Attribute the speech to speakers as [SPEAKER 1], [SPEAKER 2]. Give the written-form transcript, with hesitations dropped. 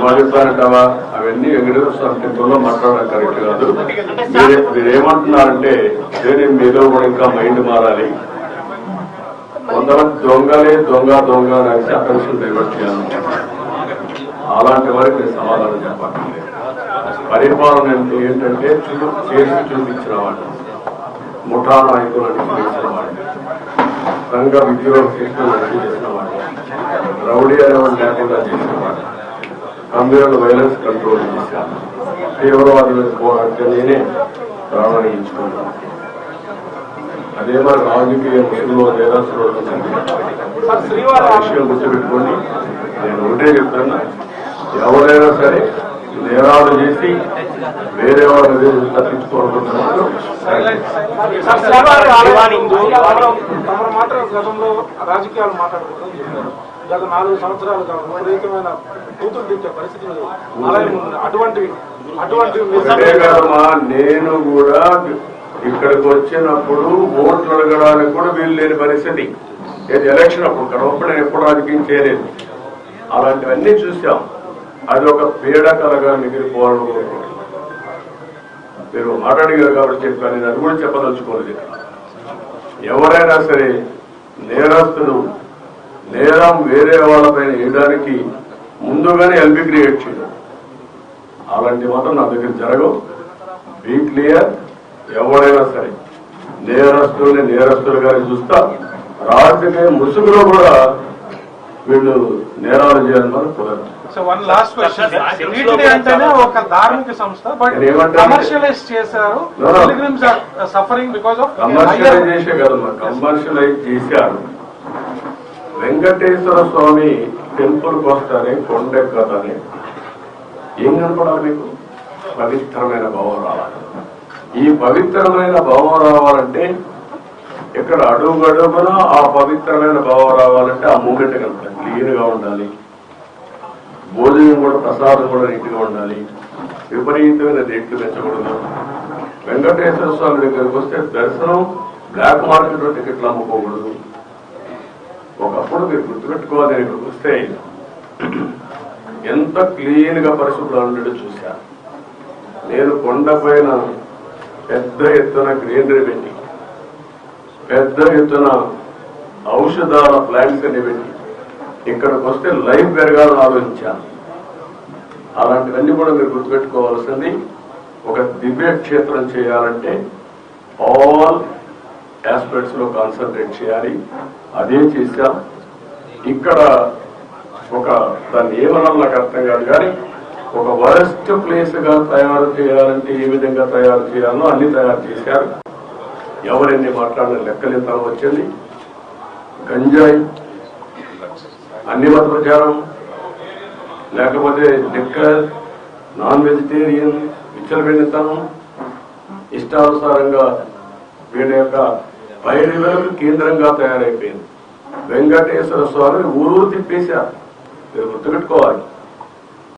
[SPEAKER 1] బాధిస్తారంటావా? అవన్నీ వెంకటేశ్వర స్వామి టెంపుల్లో మాట్లాడడం కరెక్ట్ కాదు. మీరేమంటున్నారంటే నేను మీలో కూడా ఇంకా మైండ్ మారాలి. కొంతమంది దొంగలే దొంగ దొంగ అనేసి అటెన్షన్ డైవర్ట్ చేయాలి. అలాంటి వారికి నేను సమాధానం చెప్పట్లేదు. పరిపాలన అంటే ఏంటంటే చేసి చూపించిన వాళ్ళు, ముఠా నాయకులను చేసిన వాళ్ళు, సంఘ విద్రోహ శిక్షణ చేసిన వాళ్ళు, రౌడీ అనేవాళ్ళు లేకుండా చేసిన వాళ్ళు, కమ్యూనల్ వైలెన్స్ కంట్రోల్ చేశాను, తీవ్రవాదుల పోరాడితే నేనే ప్రాణాన్ని ఇచ్చుకున్నాను. అదే మరి రాజకీయ ముసుగులో నేరస్తులు విషయం గుర్తుపెట్టుకోండి. నేను ఒకటే చెప్తున్నా, ఎవరైనా సరే నేరాలు చేసి వేరే వాళ్ళ తప్పించుకోవాలనుకుంటున్నారు.
[SPEAKER 2] గతంలో రాజకీయాలు మాట్లాడుకోవడం గత 4 సంవత్సరాలుగా విపరీతమైన కూతురు దించే పరిస్థితి
[SPEAKER 1] కాదమ్మా. నేను కూడా ఇక్కడికి వచ్చినప్పుడు ఓట్లు అడగడానికి కూడా వీలు లేని పరిస్థితి. ఎలక్షన్ అప్పుడు కడవప్పుడు నేను ఎప్పుడు రాజకీయం చేయలేదు. అలాంటివన్నీ చూసాం. అది ఒక పీడకలగా మిగిలిపోవడం. మీరు మాట్లాడిగారు కాబట్టి చెప్పాను. నేను అది కూడా చెప్పదలుచుకోలేదు. ఎవరైనా సరే నేరస్తులు నేరం వేరే వాళ్ళపైన వేయడానికి ముందుగానే ఎల్బీ క్రియేట్ చేయడం, అలాంటి మాత్రం నా దగ్గర జరగవు. Be clear. ఎవరైనా సరే నేరస్తుల్ని నేరస్తులుగానే చూస్తా. రాజకీయ ముసుగులో కూడా వీళ్ళు నేరాలు చేయాలని మనం కుదరదు.
[SPEAKER 2] ఒక ధార్మిక సంస్థ కమర్షియలైజ్ చేశారు.
[SPEAKER 1] కమర్షియలైజ్ చేసే కదమ్మా, కమర్షియలైజ్ చేశారు. వెంకటేశ్వర స్వామి టెంపుల్కి వస్తానే కొండెక్కదని ఏం కనపడాలి మీకు? పవిత్రమైన భావం రావాలి. ఈ పవిత్రమైన భావం రావాలంటే ఇక్కడ అడుగడుగున ఆ పవిత్రమైన భావం రావాలంటే ఆ మూమెంట్ కనుక క్లియర్ గా ఉండాలి. భోజనం కూడా, ప్రసాదం కూడా నీట్గా ఉండాలి. విపరీతమైన రేట్లు పెంచకూడదు. వెంకటేశ్వర స్వామి దగ్గరికి వస్తే దర్శనం బ్లాక్ మార్కెట్ లో టికెట్లు అమ్ముకోకూడదు. ఒకప్పుడు మీరు గుర్తుపెట్టుకోవాలి, ఇక్కడికి వస్తే ఎంత క్లీన్ గా పరిశుభ్రంగా ఉండేటో చూశాను. నేను కొండపైన పెద్ద ఎత్తున గ్రీనరీ పెట్టి, పెద్ద ఎత్తున ఔషధాల ప్లాంట్స్ అని పెట్టి ఇక్కడికి వస్తే లైఫ్ పెరగాలని ఆలోచించాను. అలాంటివన్నీ కూడా మీరు గుర్తుపెట్టుకోవాల్సింది. ఒక దివ్య క్షేత్రం చేయాలంటే ఆల్ ఆస్పెక్ట్స్ లో కాన్సన్ట్రేట్ చేయాలి. అదే చేశాం. ఇక్కడ ఒక దాన్ని ఏమన్నా నాకు అర్థం కాదు, కానీ ఒక వరస్ట్ ప్లేస్ గా తయారు చేయాలంటే ఏ విధంగా తయారు చేయాలో అన్ని తయారు చేశారు. ఎవరెన్ని మాట్లాడిన లెక్కలింతనం వచ్చింది. గంజాయి, అన్ని మత ప్రచారం, లేకపోతే లిక్కర్, నాన్ వెజిటేరియన్, విచ్చలవిడితనం, ఇష్టానుసారంగా వీళ్ళ యొక్క పైరులకు కేంద్రంగా తయారైపోయింది. వెంకటేశ్వర స్వామిని ఊరూరు తిప్పేశారు. మీరు గుర్తుపెట్టుకోవాలి.